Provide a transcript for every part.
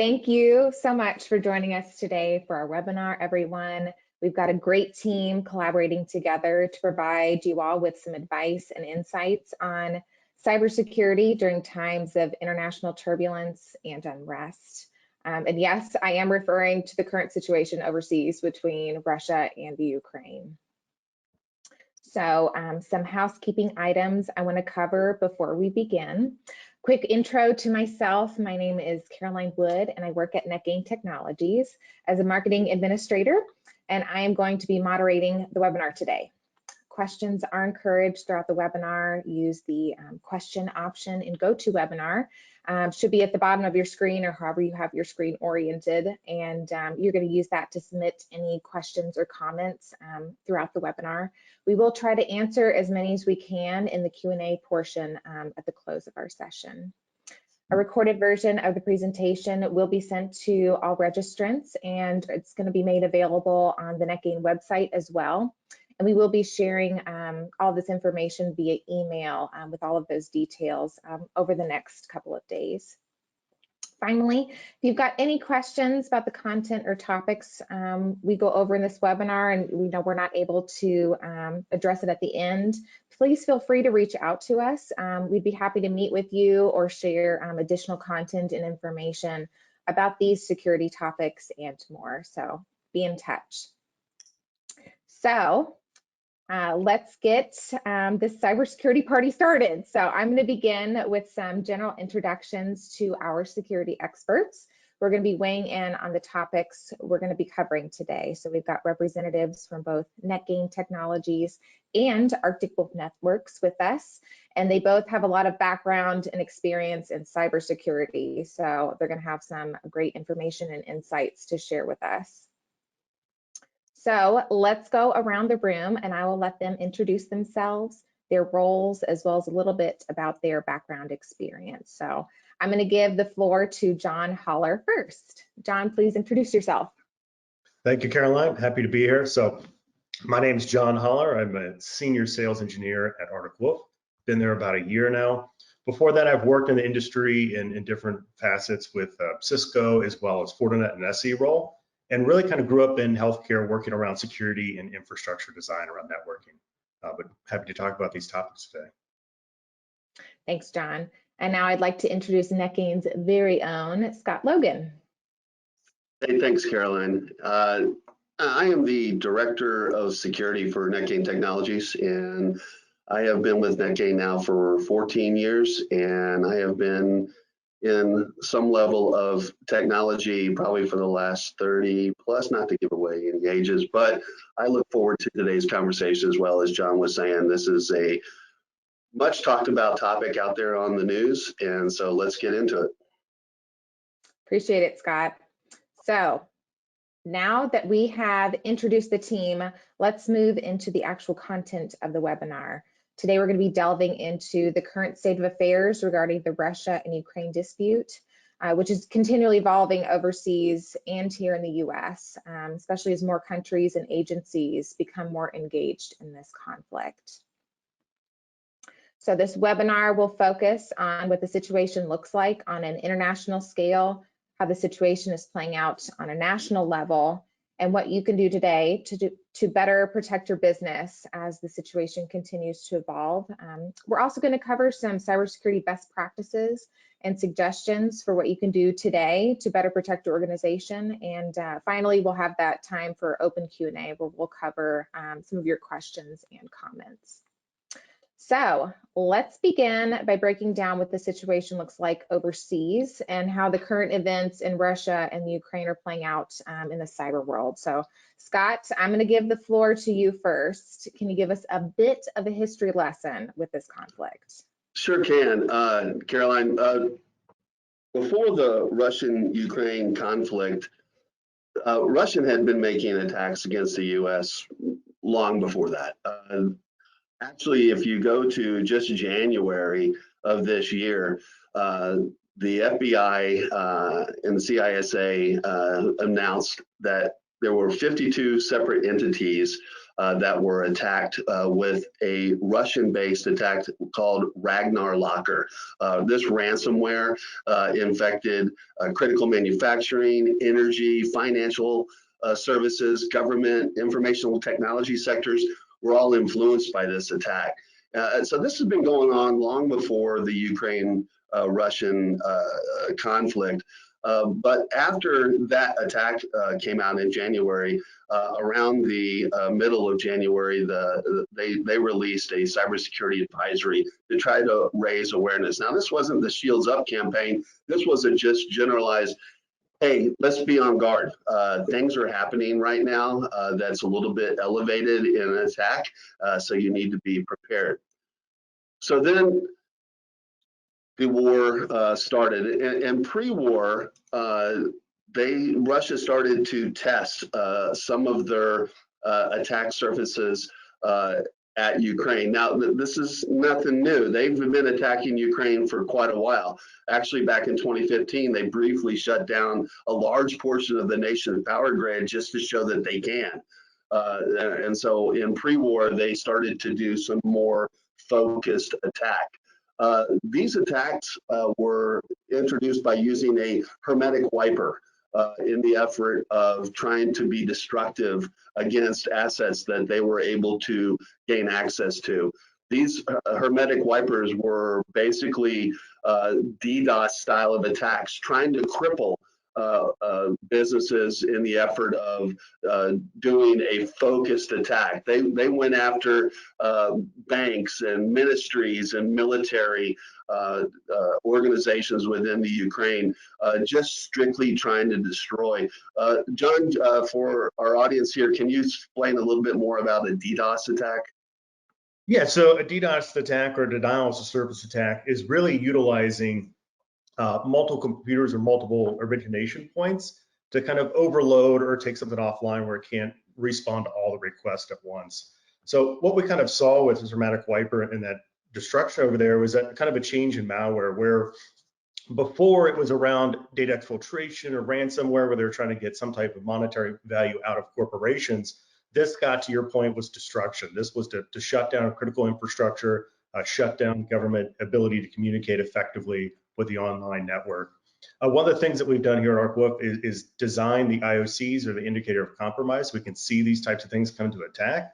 Thank you so much for joining us today for our webinar, everyone. We've got a great team collaborating together to provide you all with some advice and insights on cybersecurity during times of international turbulence and unrest. And yes, I am referring to the current situation overseas between Russia and the Ukraine. So some housekeeping items I want to cover before we begin. Quick intro to myself. My name is Caroline Wood, and I work at NetGain Technologies as a marketing administrator, and I am going to be moderating the webinar today. Questions are encouraged throughout the webinar. Use the question option in GoToWebinar. Should be at the bottom of your screen or however you have your screen oriented, and you're going to use that to submit any questions or comments throughout the webinar. We will try to answer as many as we can in the Q&A portion at the close of our session. A recorded version of the presentation will be sent to all registrants, and it's going to be made available on the NetGain website as well. And we will be sharing all this information via email with all of those details over the next couple of days. Finally, if you've got any questions about the content or topics we go over in this webinar and we know we're not able to address it at the end, please feel free to reach out to us. We'd be happy to meet with you or share additional content and information about these security topics and more. So be in touch. So let's get this cybersecurity party started. So I'm going to begin with some general introductions to our security experts. We're going to be weighing in on the topics we're going to be covering today. So we've got representatives from both NetGain Technologies and Artic Networks with us, and they both have a lot of background and experience in cybersecurity. So they're going to have some great information and insights to share with us. So let's go around the room and I will let them introduce themselves, their roles, as well as a little bit about their background experience. So I'm going to give the floor to Jon Halar first. Jon, please introduce yourself. Thank you, Caroline. Happy to be here. So my name is Jon Halar. I'm a senior sales engineer at Artic. Been there about a year now. Before that, I've worked in the industry in different facets with Cisco as well as Fortinet and SE role, and really kind of grew up in healthcare working around security and infrastructure design around networking. But happy to talk about these topics today. Thanks, Jon. And now I'd like to introduce NetGain's very own Scott Logan. Hey, thanks, Caroline. I am the Director of Security for NetGain Technologies, and I have been with NetGain now for 14 years, and I have been in some level of technology probably for the last 30 plus, not to give away any ages, but I look forward to today's conversation as well. As Jon was saying, this is a much talked about topic out there on the news, and so let's get into it. Appreciate it, Scott. So now that we have introduced the team, let's move into the actual content of the webinar. Today, we're going to be delving into the current state of affairs regarding the Russia and Ukraine dispute, which is continually evolving overseas and here in the US, especially as more countries and agencies become more engaged in this conflict. So this webinar will focus on what the situation looks like on an international scale, how the situation is playing out on a national level, and what you can do today to better protect your business as the situation continues to evolve. We're also going to cover some cybersecurity best practices and suggestions for what you can do today to better protect your organization. And finally, we'll have that time for open Q&A where we'll cover some of your questions and comments. So let's begin by breaking down what the situation looks like overseas and how the current events in Russia and the Ukraine are playing out in the cyber world. So Scott, I'm going to give the floor to you first. Can you give us a bit of a history lesson with this conflict? Sure can, Caroline. Before the Russian-Ukraine conflict, Russia had been making attacks against the U.S. long before that. Actually, if you go to just January of this year, the FBI and the CISA announced that there were 52 separate entities that were attacked with a Russian-based attack called Ragnar Locker. This ransomware infected critical manufacturing, energy, financial services, government, informational technology sectors were all influenced by this attack. So this has been going on long before the Ukraine-Russian conflict. But after that attack came out in January, around the middle of January, they released a cybersecurity advisory to try to raise awareness. Now, this wasn't the Shields Up campaign. This was a just generalized, hey, let's be on guard. Things are happening right now that's a little bit elevated in an attack, so you need to be prepared. So then the war started, and pre-war, Russia started to test some of their attack surfaces at Ukraine. Now, this is nothing new. They've been attacking Ukraine for quite a while. Actually, back in 2015, they briefly shut down a large portion of the nation's power grid just to show that they can. And so in pre-war, they started to do some more focused attack. These attacks were introduced by using a hermetic wiper in the effort of trying to be destructive against assets that they were able to gain access to. These hermetic wipers were basically DDoS style of attacks, trying to cripple businesses in the effort of doing a focused attack. They went after banks and ministries and military organizations within the Ukraine, just strictly trying to destroy. John, for our audience here, can you explain a little bit more about a DDoS attack? Yeah, so a DDoS attack or denial of service attack is really utilizing multiple computers or multiple origination points to kind of overload or take something offline where it can't respond to all the requests at once. So what we kind of saw with this hermetic wiper and that destruction over there was that kind of a change in malware, where before it was around data exfiltration or ransomware where they're trying to get some type of monetary value out of corporations. This got, to your point, was destruction. This was to shut down critical infrastructure, shut down government ability to communicate effectively with the online network. One of the things that we've done here at ArcWolf is design the IOCs, or the indicator of compromise. We can see these types of things come to attack.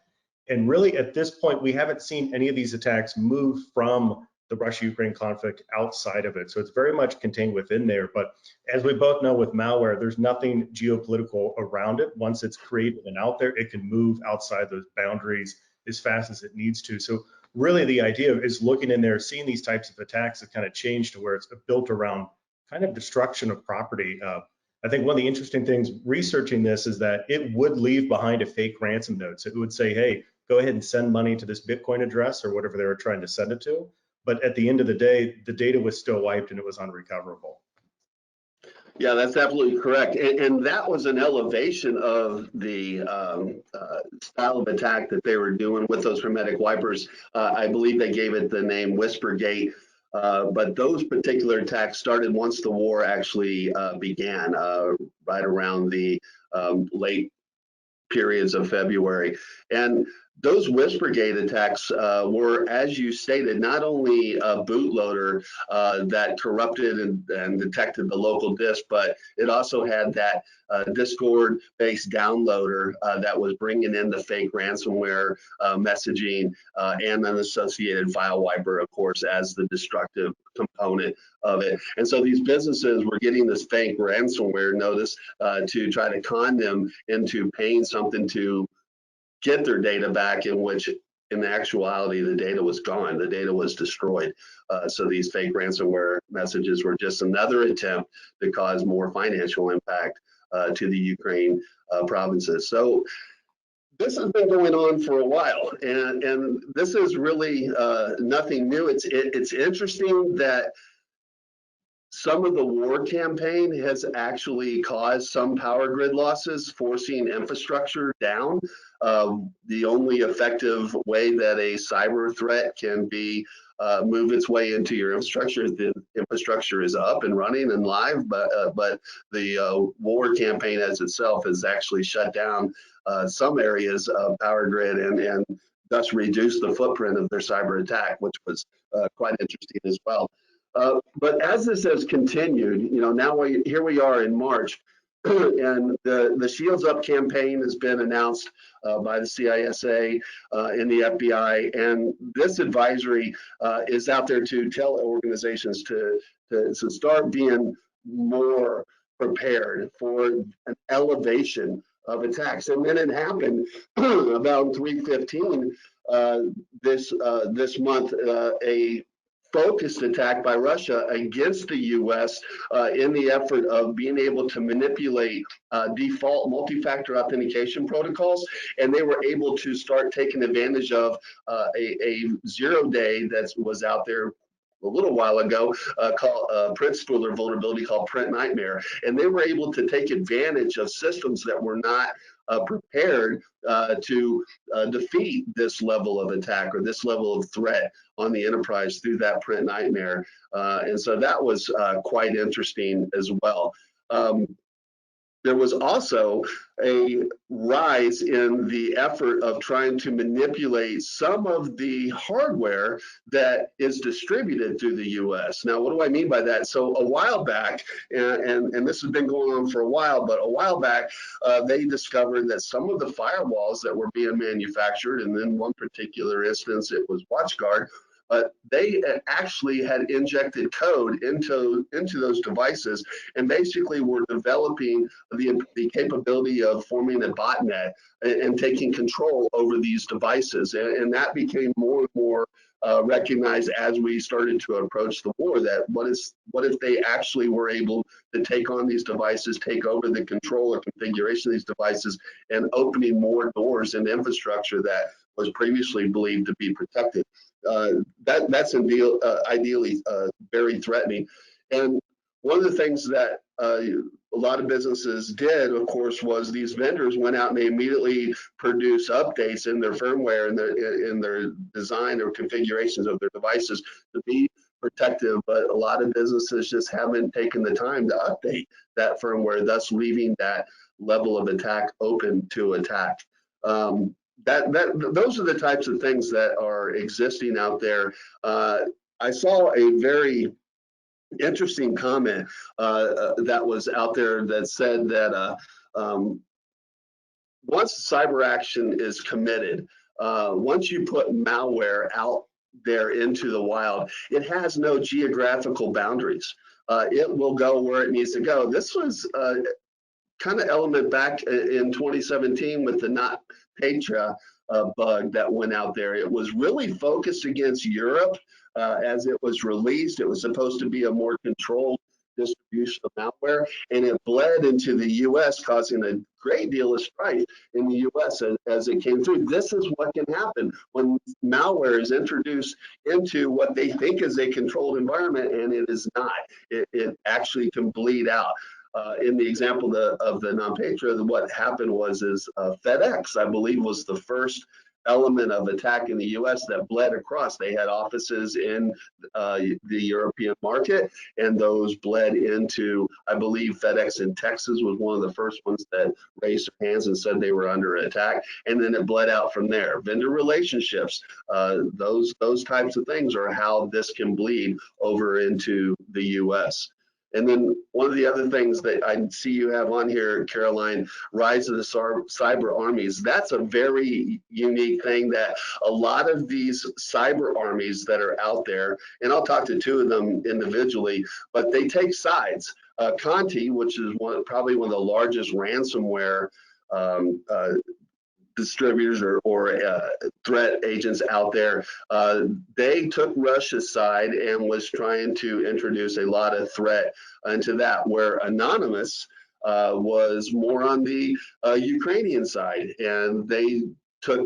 And really at this point, we haven't seen any of these attacks move from the Russia-Ukraine conflict outside of it. So it's very much contained within there. But as we both know with malware, there's nothing geopolitical around it. Once it's created and out there, it can move outside those boundaries as fast as it needs to. So really the idea is looking in there, seeing these types of attacks that kind of change to where it's built around kind of destruction of property. I think one of the interesting things researching this is that it would leave behind a fake ransom note. So it would say, hey, go ahead and send money to this Bitcoin address or whatever they were trying to send it to. But at the end of the day, the data was still wiped and it was unrecoverable. Yeah, that's absolutely correct. And that was an elevation of the style of attack that they were doing with those hermetic wipers. I believe they gave it the name Whispergate. But those particular attacks started once the war actually began, right around the late periods of February. And those Whispergate attacks were, as you stated, not only a bootloader that corrupted and detected the local disk, but it also had that Discord-based downloader that was bringing in the fake ransomware messaging and an associated file wiper, of course, as the destructive component of it. And so these businesses were getting this fake ransomware notice to try to con them into paying something to get their data back, in which in actuality the data was gone, the data was destroyed. So these fake ransomware messages were just another attempt to cause more financial impact to the Ukraine provinces. So this has been going on for a while, and this is really nothing new. It's interesting that some of the war campaign has actually caused some power grid losses, forcing infrastructure down. The only effective way that a cyber threat can be move its way into your infrastructure. The infrastructure is up and running and live, but the war campaign as itself has actually shut down some areas of power grid and thus reduced the footprint of their cyber attack, which was quite interesting as well. But as this has continued, now here we are in March, and the Shields Up campaign has been announced by the CISA and the FBI, and this advisory is out there to tell organizations to start being more prepared for an elevation of attacks. And then it happened about 3/15 this month, a focused attack by Russia against the U.S. In the effort of being able to manipulate default multi-factor authentication protocols, and they were able to start taking advantage of a 0-day that was out there a little while ago called print spooler vulnerability called Print Nightmare, and they were able to take advantage of systems that were not prepared to defeat this level of attack or this level of threat on the enterprise through that Print Nightmare. And so that was quite interesting as well. There was also a rise in the effort of trying to manipulate some of the hardware that is distributed through the US. Now, what do I mean by that? So a while back, and this has been going on for a while, but a while back, they discovered that some of the firewalls that were being manufactured, and in one particular instance, it was WatchGuard, they actually had injected code into those devices and basically were developing the capability of forming a botnet and taking control over these devices. And that became more and more recognized as we started to approach the war, that what if they actually were able to take on these devices, take over the control or configuration of these devices, and opening more doors in infrastructure that was previously believed to be protected. That's ideally very threatening. And one of the things that a lot of businesses did, of course, was these vendors went out and they immediately produced updates in their firmware and in their design or configurations of their devices to be protective. But a lot of businesses just haven't taken the time to update that firmware, thus leaving that level of attack open to attack. Those are the types of things that are existing out there. I saw a very interesting comment that was out there that said that once cyber action is committed, once you put malware out there into the wild, it has no geographical boundaries. It will go where it needs to go. This was kind of element back in 2017 with the NotPetya bug that went out there. It was really focused against Europe as it was released. It was supposed to be a more controlled distribution of malware, and it bled into the US, causing a great deal of strife in the US as it came through. This is what can happen when malware is introduced into what they think is a controlled environment, and it is not. It actually can bleed out. In the example of the NotPetya, what happened was FedEx, I believe, was the first element of attack in the US that bled across. They had offices in the European market, and those bled into, I believe FedEx in Texas was one of the first ones that raised their hands and said they were under attack, and then it bled out from there. Vendor relationships, those types of things are how this can bleed over into the US. And then one of the other things that I see you have on here, Caroline, rise of the cyber armies. That's a very unique thing that a lot of these cyber armies that are out there, and I'll talk to two of them individually, but they take sides. Conti, which is probably one of the largest ransomware distributors or threat agents out there, they took Russia's side and was trying to introduce a lot of threat into that, where Anonymous was more on the Ukrainian side, and they took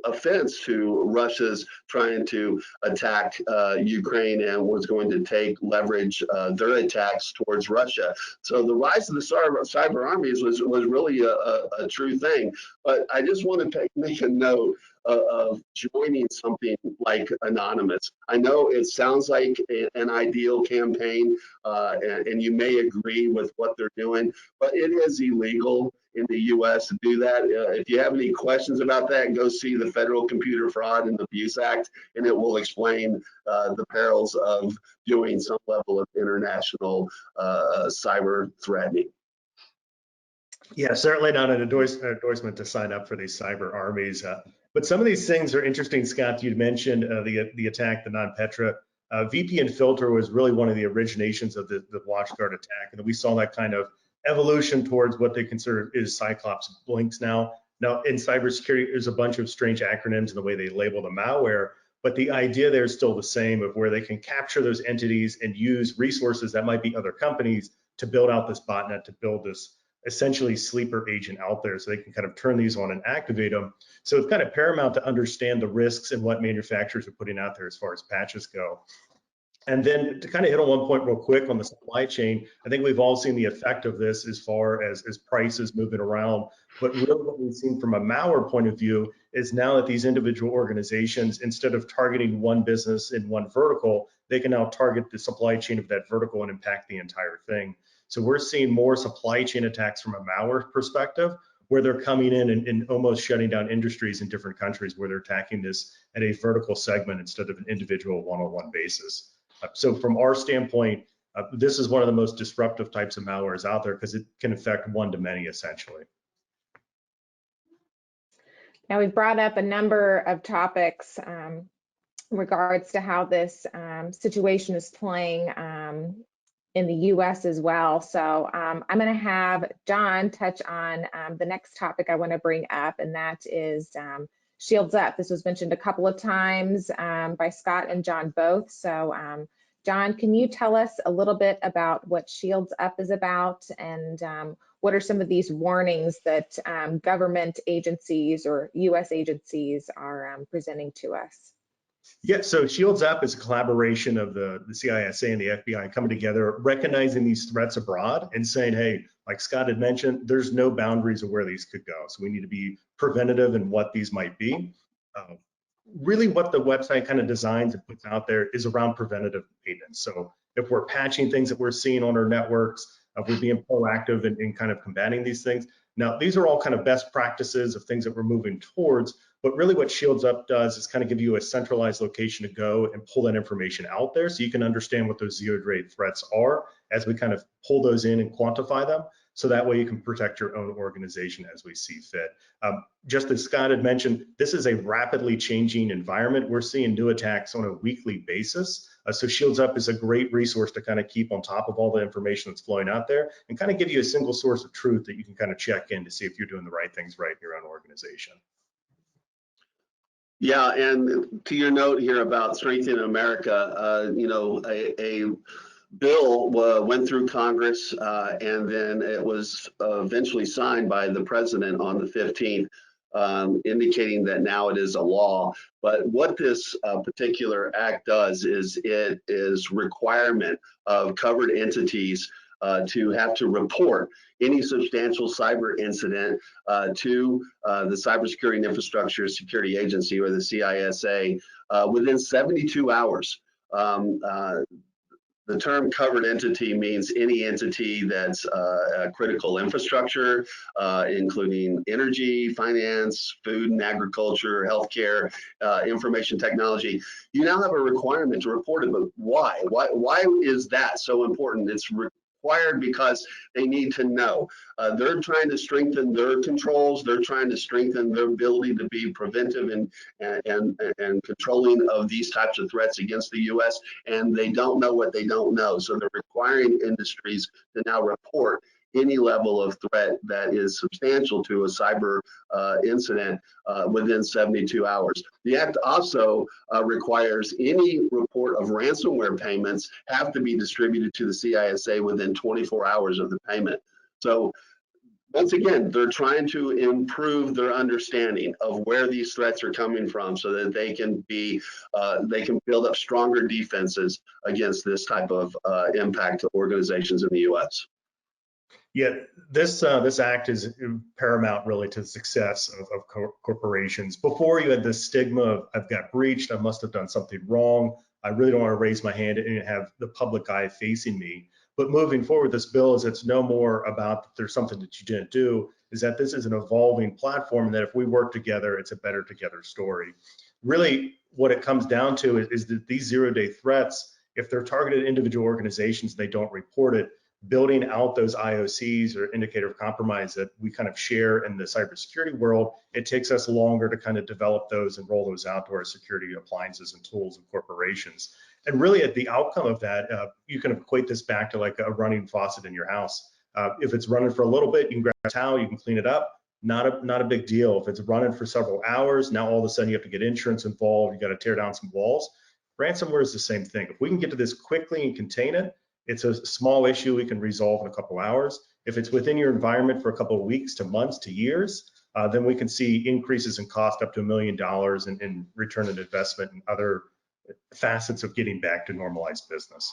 offense to Russia's trying to attack Ukraine and was going to leverage their attacks towards Russia. So the rise of the cyber armies was really a true thing. But I just want to make a note of joining something like Anonymous. I know it sounds like an ideal campaign, and you may agree with what they're doing, but it is illegal in the U.S. to do that. If you have any questions about that, go see the Federal Computer Fraud and Abuse Act, and it will explain the perils of doing some level of international cyber threatening. Yeah, certainly not an endorsement to sign up for these cyber armies. But some of these things are interesting, Scott. You'd mentioned the attack, the non-Petra. VPN filter was really one of the originations of the WatchGuard attack. And we saw that kind of evolution towards what they consider is Cyclops Blinks now. Now, in cybersecurity, there's a bunch of strange acronyms in the way they label the malware, but the idea there is still the same of where they can capture those entities and use resources that might be other companies to build out this botnet, to build this essentially sleeper agent out there so they can kind of turn these on and activate them. So it's kind of paramount to understand the risks and what manufacturers are putting out there as far as patches go. And then to kind of hit on one point real quick on the supply chain, I think we've all seen the effect of this as far as prices moving around. But really what we've seen from a malware point of view is now that these individual organizations, instead of targeting one business in one vertical, they can now target the supply chain of that vertical and impact the entire thing. So we're seeing more supply chain attacks from a malware perspective, where they're coming in and almost shutting down industries in different countries where they're attacking this at a vertical segment instead of an individual one-on-one basis. So from our standpoint, this is one of the most disruptive types of malwares out there because it can affect one-to-many essentially. Now we've brought up a number of topics in regards to how this situation is playing in the US as well. So I'm going to have Jon touch on the next topic I want to bring up, and that is Shields Up. This was mentioned a couple of times by Scott and Jon both. So Jon, can you tell us a little bit about what Shields Up is about, and what are some of these warnings that government agencies or US agencies are presenting to us? Yeah, so Shields Up is a collaboration of the CISA and the FBI coming together, recognizing these threats abroad and saying, hey, like Scott had mentioned, there's no boundaries of where these could go. So we need to be preventative in what these might be. Really what the website kind of designs and puts out there is around preventative maintenance. So if we're patching things that we're seeing on our networks, if we're being proactive in kind of combating these things. Now, these are all kind of best practices of things that we're moving towards, but really what Shields Up does is kind of give you a centralized location to go and pull that information out there so you can understand what those zero-day threats are as we kind of pull those in and quantify them. So that way you can protect your own organization as we see fit. Just as Scott had mentioned, this is a rapidly changing environment. We're seeing new attacks on a weekly basis. So Shields Up is a great resource to kind of keep on top of all the information that's flowing out there and kind of give you a single source of truth that you can kind of check in to see if you're doing the right things right in your own organization. Yeah, and to your note here about strengthening America, you know, a bill went through Congress and then it was eventually signed by the president on the 15th, indicating that now it is a law. But what this particular act does is it is requirement of covered entities to have to report any substantial cyber incident to the Cybersecurity and Infrastructure Security Agency, or the CISA, within 72 hours. The term covered entity means any entity that's critical infrastructure, including energy, finance, food and agriculture, healthcare, information technology. You now have a requirement to report it, but why? Why is that so important? It's required because they need to know. They're trying to strengthen their controls. They're trying to strengthen their ability to be preventive and controlling of these types of threats against the U.S. And they don't know what they don't know. So they're requiring industries to now report any level of threat that is substantial to a cyber incident within 72 hours. The act also requires any report of ransomware payments have to be distributed to the CISA within 24 hours of the payment. So once again, they're trying to improve their understanding of where these threats are coming from so that they can build up stronger defenses against this type of impact to organizations in the US. Yeah, this act is paramount really to the success of corporations. Before, you had the stigma of I've got breached, I must have done something wrong, I really don't want to raise my hand and have the public eye facing me. But moving forward, this bill is it's no more about that there's something that you didn't do, is that this is an evolving platform, and that if we work together, it's a better together story. Really, what it comes down to is that these zero-day threats, if they're targeted at individual organizations, they don't report it. Building out those IOCs or indicator of compromise that we kind of share in the cybersecurity world, it takes us longer to kind of develop those and roll those out to our security appliances and tools and corporations. And really at the outcome of that, you can equate this back to like a running faucet in your house. If it's running for a little bit, you can grab a towel, you can clean it up. Not a big deal. If it's running for several hours, now all of a sudden you have to get insurance involved, you got to tear down some walls. Ransomware is the same thing. If we can get to this quickly and contain it, it's a small issue we can resolve in a couple hours. If it's within your environment for a couple of weeks to months to years, then we can see increases in cost up to $1 million in return on investment and other facets of getting back to normalized business.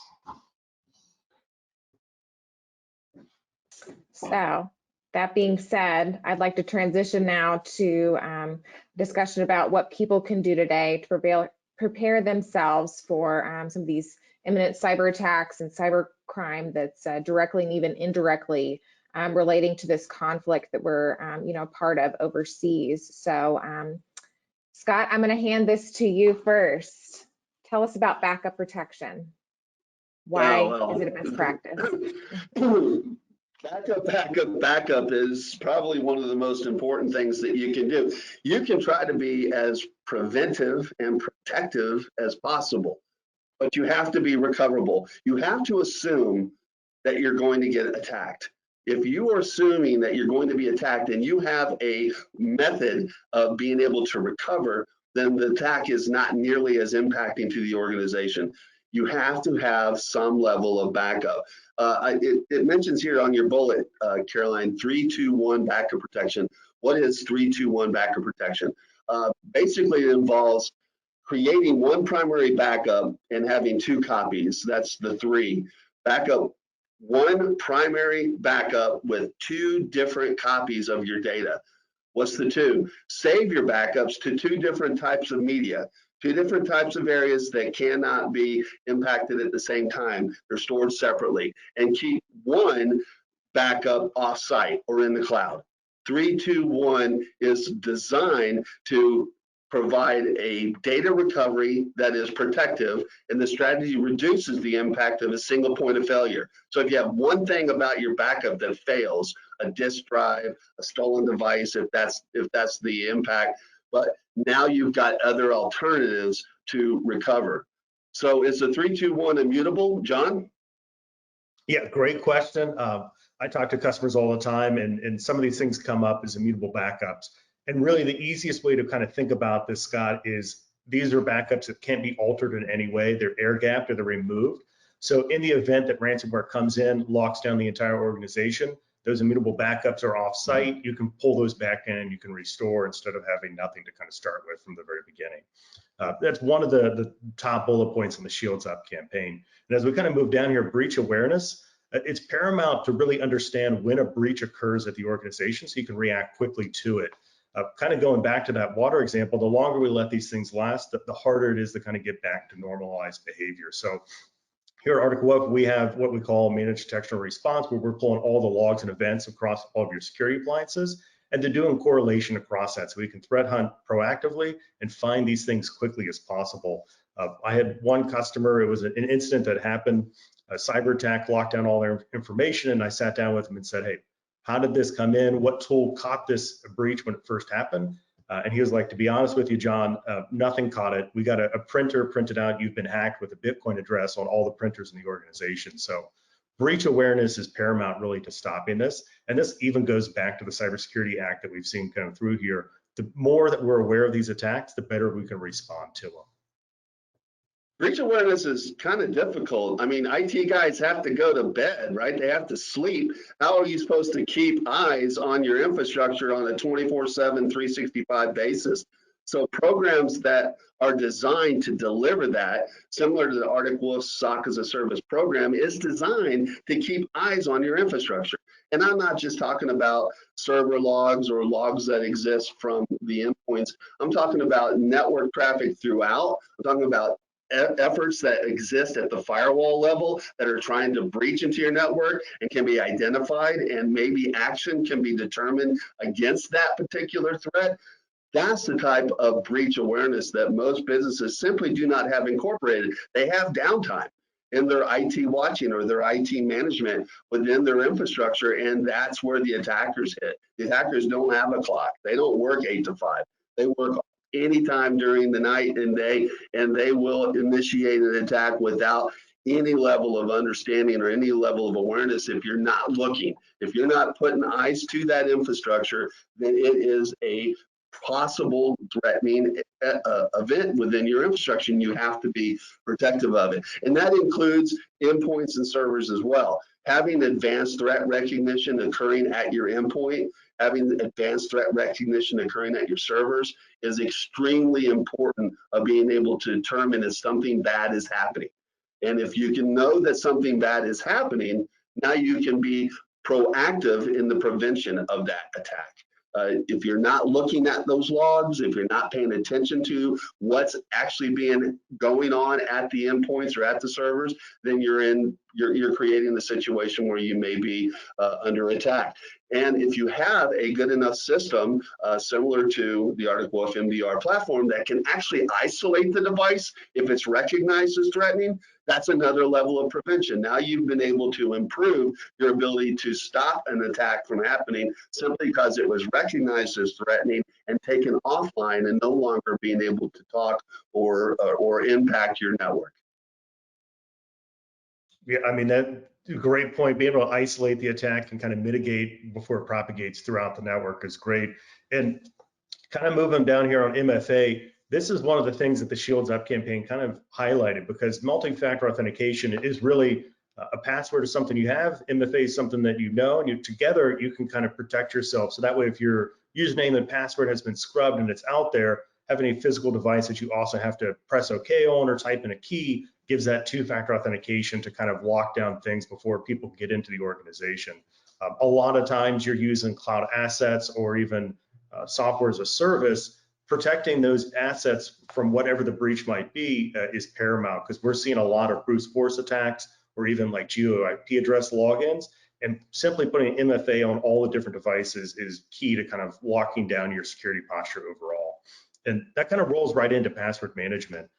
So that being said, I'd like to transition now to discussion about what people can do today to prepare themselves for some of these imminent cyber attacks and cyber crime that's directly and even indirectly relating to this conflict that we're part of overseas. So Scott, I'm going to hand this to you first. Tell us about backup protection. Why is it a best practice? Backup is probably one of the most important things that you can do. You can try to be as preventive and protective as possible, but you have to be recoverable. You have to assume that you're going to get attacked. If you are assuming that you're going to be attacked and you have a method of being able to recover, then the attack is not nearly as impacting to the organization. You have to have some level of backup. It mentions here on your bullet, Caroline, 3-2-1 backup protection. What is 3-2-1 backup protection? Basically, it involves creating one primary backup and having two copies. That's the 3. Backup one primary backup with 2 different copies of your data. What's the 2? Save your backups to 2 different types of media, 2 different types of areas that cannot be impacted at the same time. They're stored separately, and keep one backup off-site or in the cloud. 3-2-1 is designed to provide a data recovery that is protective, and the strategy reduces the impact of a single point of failure. So if you have one thing about your backup that fails, a disk drive, a stolen device, if that's the impact, but now you've got other alternatives to recover. So is the 3-2-1 immutable, John? Yeah, great question. I talk to customers all the time, and some of these things come up as immutable backups. And really the easiest way to kind of think about this, Scott, is these are backups that can't be altered in any way. They're air-gapped or they're removed. So in the event that ransomware comes in, locks down the entire organization, those immutable backups are off-site. You can pull those back in and you can restore instead of having nothing to kind of start with from the very beginning. That's one of the top bullet points on the Shields Up campaign. And as we kind of move down here, breach awareness, it's paramount to really understand when a breach occurs at the organization so you can react quickly to it. Kind of going back to that water example, the longer we let these things last, the harder it is to kind of get back to normalized behavior. So here at Artic Web, we have what we call managed detection response, where we're pulling all the logs and events across all of your security appliances, and they're doing correlation across that so we can threat hunt proactively and find these things quickly as possible. I had one customer, it was an incident that happened, a cyber attack locked down all their information, and I sat down with them and said, hey, how did this come in? What tool caught this breach when it first happened? And he was like, to be honest with you, John, nothing caught it. We got a printer printed out. You've been hacked with a Bitcoin address on all the printers in the organization. So breach awareness is paramount really to stopping this. And this even goes back to the Cybersecurity Act that we've seen come through here. The more that we're aware of these attacks, the better we can respond to them. Breach awareness is kind of difficult. I mean, IT guys have to go to bed, right? They have to sleep. How are you supposed to keep eyes on your infrastructure on a 24/7, 365 basis? So programs that are designed to deliver that, similar to the Artic Wolf SOC as a service program, is designed to keep eyes on your infrastructure. And I'm not just talking about server logs or logs that exist from the endpoints. I'm talking about network traffic throughout. I'm talking about efforts that exist at the firewall level that are trying to breach into your network and can be identified, and maybe action can be determined against that particular threat. That's the type of breach awareness that most businesses simply do not have incorporated. They have downtime in their IT watching or their IT management within their infrastructure, and that's where the attackers hit. The attackers don't have a clock. They don't work 8 to 5. They work anytime during the night and day, and they will initiate an attack without any level of understanding or any level of awareness. If you're not looking, if you're not putting eyes to that infrastructure, then it is a possible threatening event within your infrastructure, and you have to be protective of it. And that includes endpoints and servers as well. Having advanced threat recognition occurring at your endpoint, having advanced threat recognition occurring at your servers is extremely important of being able to determine if something bad is happening. And if you can know that something bad is happening, now you can be proactive in the prevention of that attack. If you're not looking at those logs, if you're not paying attention to what's actually going on at the endpoints or at the servers, then you're creating the situation where you may be under attack. And if you have a good enough system, similar to the Artic Wolf MDR platform, that can actually isolate the device if it's recognized as threatening, that's another level of prevention. Now you've been able to improve your ability to stop an attack from happening simply because it was recognized as threatening and taken offline and no longer being able to talk or impact your network. Yeah, I mean, that's a great point. Being able to isolate the attack and kind of mitigate before it propagates throughout the network is great. And kind of moving down here on MFA, this is one of the things that the Shields Up campaign kind of highlighted, because multi-factor authentication is really a password is something you have, MFA is something that you know, and together you can kind of protect yourself. So that way, if your username and password has been scrubbed and it's out there, having a physical device that you also have to press OK on or type in a key gives that two-factor authentication to kind of lock down things before people get into the organization. A lot of times you're using cloud assets or even software as a service. Protecting those assets from whatever the breach might be is paramount, because we're seeing a lot of brute force attacks or even like geo IP address logins, and simply putting MFA on all the different devices is key to kind of locking down your security posture overall. And that kind of rolls right into password management.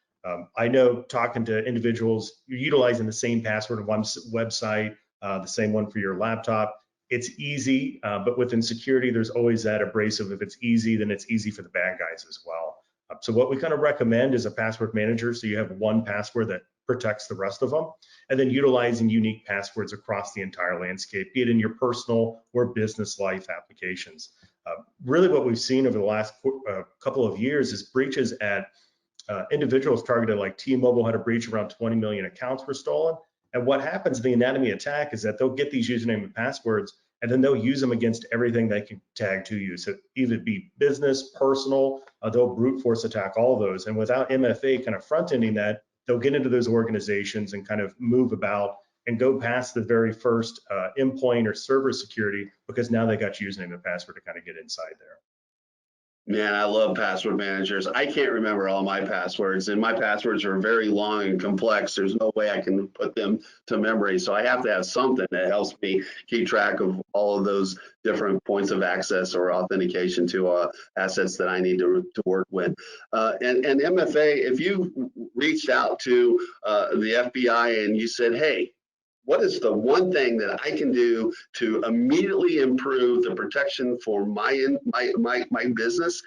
I know talking to individuals, you're utilizing the same password on one website, the same one for your laptop. It's easy, but within security, there's always that abrasive. If it's easy, then it's easy for the bad guys as well. So what we kind of recommend is a password manager, so you have one password that protects the rest of them, and then utilizing unique passwords across the entire landscape, be it in your personal or business life applications. Really what we've seen over the last couple of years is breaches at individuals targeted, like T-Mobile had a breach, around 20 million accounts were stolen. And what happens in the anatomy attack is that they'll get these username and passwords, and then they'll use them against everything they can tag to you. So either be business, personal, they'll brute force attack all of those. And without MFA kind of front-ending that, they'll get into those organizations and kind of move about and go past the very first endpoint or server security, because now they got username and password to kind of get inside there. Man, I love password managers. I can't remember all my passwords, and my passwords are very long and complex. There's no way I can put them to memory. So I have to have something that helps me keep track of all of those different points of access or authentication to assets that I need to work with. And MFA, if you reached out to the FBI and you said, hey, what is the one thing that I can do to immediately improve the protection for my business?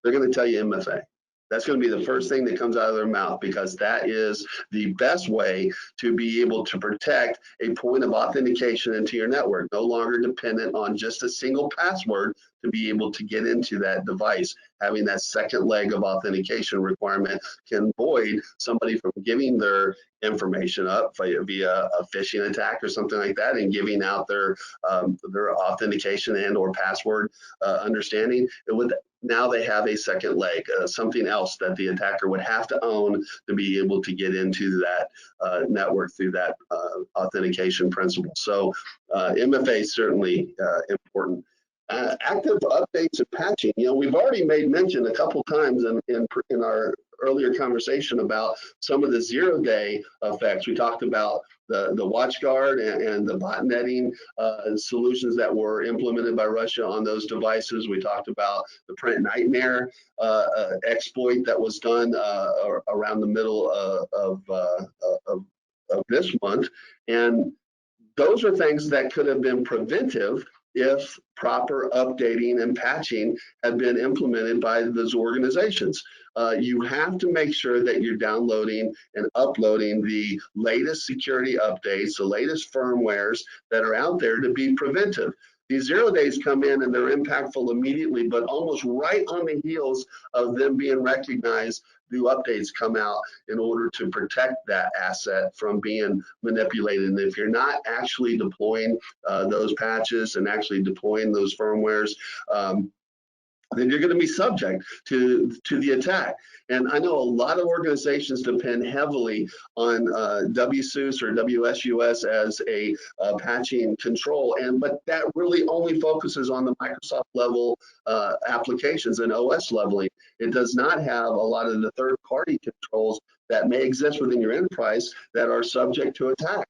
They're going to tell you MFA. That's going to be the first thing that comes out of their mouth, because that is the best way to be able to protect a point of authentication into your network, no longer dependent on just a single password to be able to get into that device. Having that second leg of authentication requirement can void somebody from giving their information up via a phishing attack or something like that, and giving out their authentication and or password understanding. It would, now they have a second leg, something else that the attacker would have to own to be able to get into that network through that authentication principle. So MFA is certainly important. Active updates and patching. You know, we've already made mention a couple times in our earlier conversation about some of the zero-day effects. We talked about the WatchGuard and the botnetting solutions that were implemented by Russia on those devices. We talked about the Print Nightmare exploit that was done around the middle of this month. And those are things that could have been preventive if proper updating and patching had been implemented by those organizations. You have to make sure that you're downloading and uploading the latest security updates, the latest firmwares that are out there to be preventive. These 0 days come in and they're impactful immediately, but almost right on the heels of them being recognized, new updates come out in order to protect that asset from being manipulated. And if you're not actually deploying those patches and actually deploying those firmwares, then you're going to be subject to the attack. And I know a lot of organizations depend heavily on WSUS or WSUS as a patching control, but that really only focuses on the Microsoft level applications and OS leveling. It does not have a lot of the third-party controls that may exist within your enterprise that are subject to attack.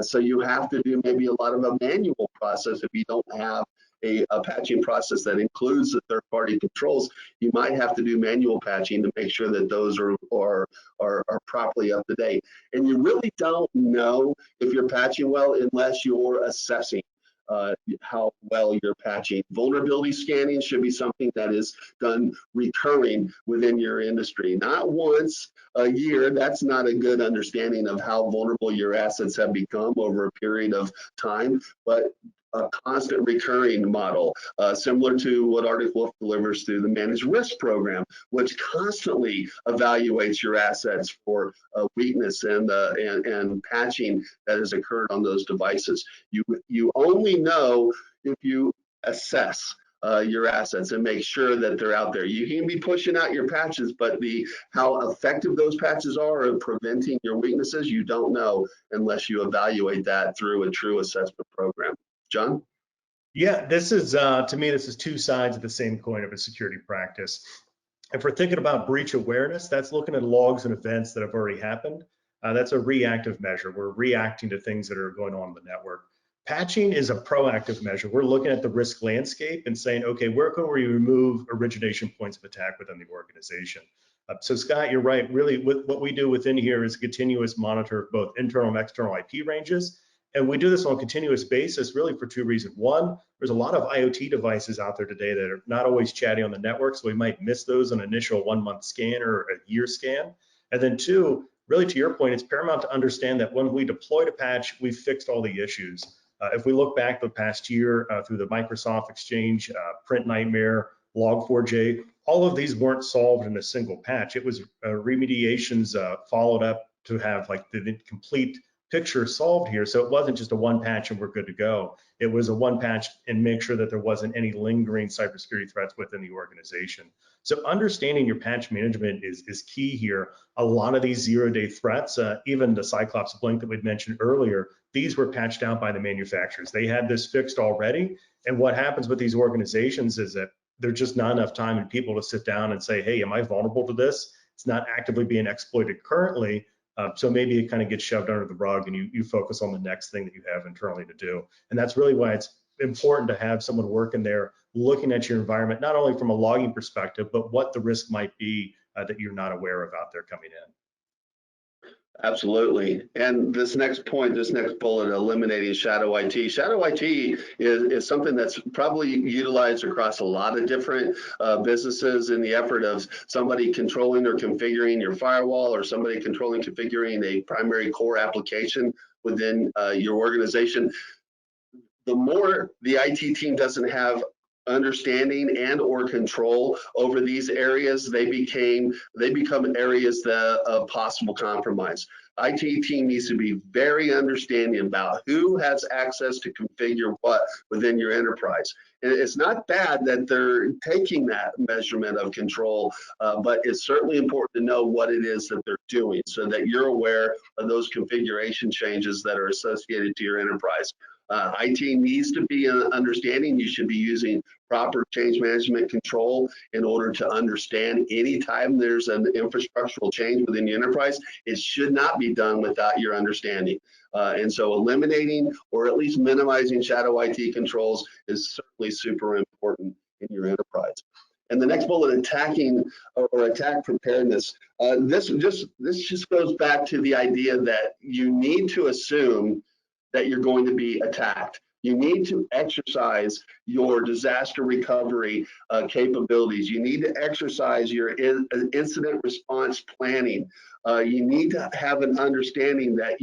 So you have to do maybe a lot of a manual process if you don't have a patching process that includes the third-party controls. You might have to do manual patching to make sure that those are properly up to date. And you really don't know if you're patching well unless you're assessing how well you're patching. Vulnerability scanning should be something that is done recurring within your industry, not once a year. That's not a good understanding of how vulnerable your assets have become over a period of time, but a constant recurring model, similar to what Artic Wolf delivers through the Managed Risk program, which constantly evaluates your assets for weakness and patching that has occurred on those devices. You only know if you assess your assets and make sure that they're out there. You can be pushing out your patches, but how effective those patches are in preventing your weaknesses, you don't know unless you evaluate that through a true assessment program. John? Yeah, this is, to me, this is two sides of the same coin of a security practice. If we're thinking about breach awareness, that's looking at logs and events that have already happened. That's a reactive measure. We're reacting to things that are going on in the network. Patching is a proactive measure. We're looking at the risk landscape and saying, okay, where can we remove origination points of attack within the organization? So Scott, you're right. Really, what we do within here is continuous monitor of both internal and external IP ranges. And we do this on a continuous basis, really for two reasons. One, there's a lot of IoT devices out there today that are not always chatting on the network, so we might miss those on an initial 1 month scan or a year scan. And then two, really to your point, it's paramount to understand that when we deployed a patch, we've fixed all the issues. If we look back the past year through the Microsoft Exchange, Print Nightmare, Log4j, all of these weren't solved in a single patch. It was remediations followed up to have like the complete picture solved here. So it wasn't just a one patch and we're good to go. It was a one patch and make sure that there wasn't any lingering cybersecurity threats within the organization. So understanding your patch management is key here. A lot of these 0 day threats, even the Cyclops Blink that we'd mentioned earlier, these were patched out by the manufacturers. They had this fixed already. And what happens with these organizations is that there's just not enough time and people to sit down and say, hey, am I vulnerable to this? It's not actively being exploited currently. So maybe it kind of gets shoved under the rug and you focus on the next thing that you have internally to do. And that's really why it's important to have someone working there looking at your environment, not only from a logging perspective, but what the risk might be that you're not aware of out there coming in. Absolutely. And this next point, this next bullet, eliminating shadow IT. Shadow IT is something that's probably utilized across a lot of different businesses in the effort of somebody controlling or configuring your firewall, or somebody controlling, configuring a primary core application within your organization. The more the IT team doesn't have understanding and or control over these areas, they become areas of possible compromise. IT team needs to be very understanding about who has access to configure what within your enterprise. And it's not bad that they're taking that measurement of control, but it's certainly important to know what it is that they're doing so that you're aware of those configuration changes that are associated to your enterprise. IT needs to be an understanding. You should be using proper change management control in order to understand anytime there's an infrastructural change within your enterprise. It should not be done without your understanding. And so eliminating or at least minimizing shadow IT controls is certainly super important in your enterprise. And the next bullet, attacking or attack preparedness. This just goes back to the idea that you need to assume that you're going to be attacked. You need to exercise your disaster recovery capabilities. You need to exercise your incident response planning. You need to have an understanding that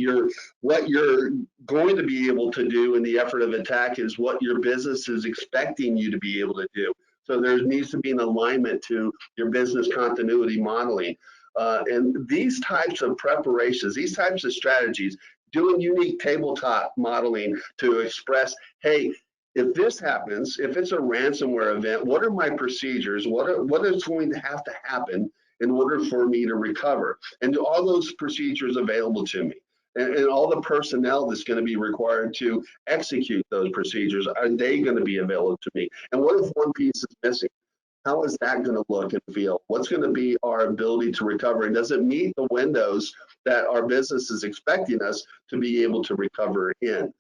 what you're going to be able to do in the effort of attack is what your business is expecting you to be able to do. So there needs to be an alignment to your business continuity modeling. And these types of preparations, these types of strategies, doing unique tabletop modeling to express, hey, if this happens, if it's a ransomware event, what are my procedures? What is going to have to happen in order for me to recover? And do all those procedures available to me? And all the personnel that's going to be required to execute those procedures, are they going to be available to me? And what if one piece is missing? How is that going to look and feel? What's going to be our ability to recover? And does it meet the windows that our business is expecting us to be able to recover in?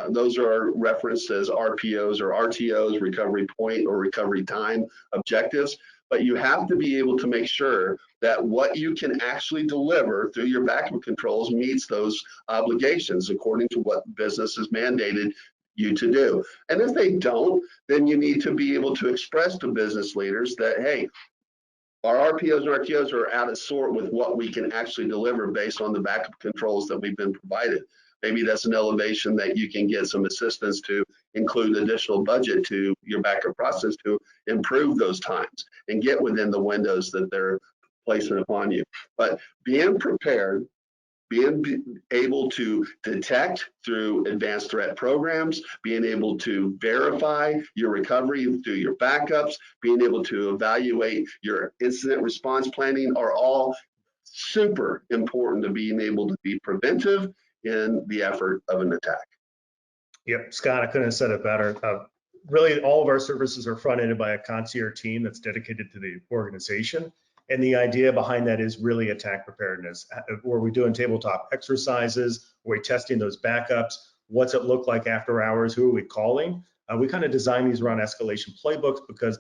Those are referenced as RPOs or RTOs, recovery point or recovery time objectives. But you have to be able to make sure that what you can actually deliver through your backup controls meets those obligations according to what business is mandated you to do. And if they don't, then you need to be able to express to business leaders that, hey, our RPOs and RTOs are out of sort with what we can actually deliver based on the backup controls that we've been provided. Maybe that's an elevation that you can get some assistance to include additional budget to your backup process to improve those times and get within the windows that they're placing upon you. But being prepared, being able to detect through advanced threat programs, being able to verify your recovery through your backups, being able to evaluate your incident response planning are all super important to being able to be preventive in the effort of an attack. Yep, Scott, I couldn't have said it better. Really, all of our services are front-ended by a concierge team that's dedicated to the organization. And the idea behind that is really attack preparedness, where we're doing tabletop exercises, we're testing those backups, what's it look like after hours, who are we calling? We kind of design these around escalation playbooks because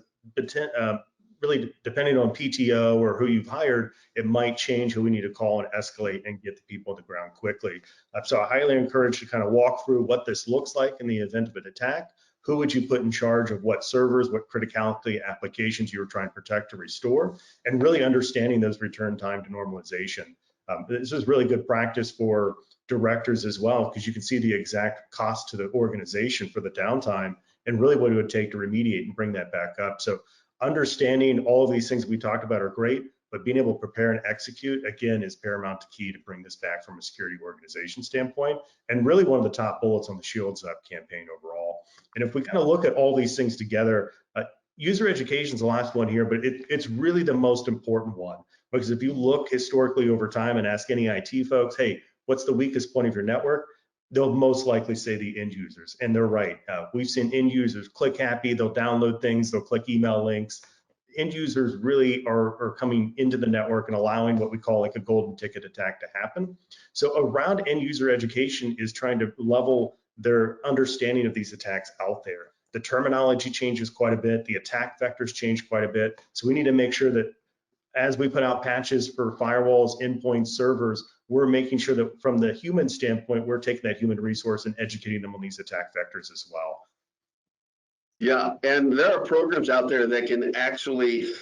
really depending on PTO or who you've hired, it might change who we need to call and escalate and get the people on the ground quickly. So I highly encourage you to kind of walk through what this looks like in the event of an attack. Who would you put in charge of what servers, what criticality applications you were trying to protect to restore, and really understanding those return time to normalization. This is really good practice for directors as well, because you can see the exact cost to the organization for the downtime and really what it would take to remediate and bring that back up. So understanding all of these things we talked about are great, but being able to prepare and execute, again, is paramount to key to bring this back from a security organization standpoint, and really one of the top bullets on the Shields Up campaign overall. And if we kind of look at all these things together, user education is the last one here, but it's really the most important one, because if you look historically over time and ask any IT folks, hey, what's the weakest point of your network? They'll most likely say the end users, and they're right. We've seen end users click happy, they'll download things, they'll click email links. End users really are coming into the network and allowing what we call like a golden ticket attack to happen. So around end user education is trying to level their understanding of these attacks out there. The terminology changes quite a bit, the attack vectors change quite a bit. So we need to make sure that as we put out patches for firewalls, endpoints, servers, we're making sure that from the human standpoint, we're taking that human resource and educating them on these attack vectors as well. Yeah, and there are programs out there that can actually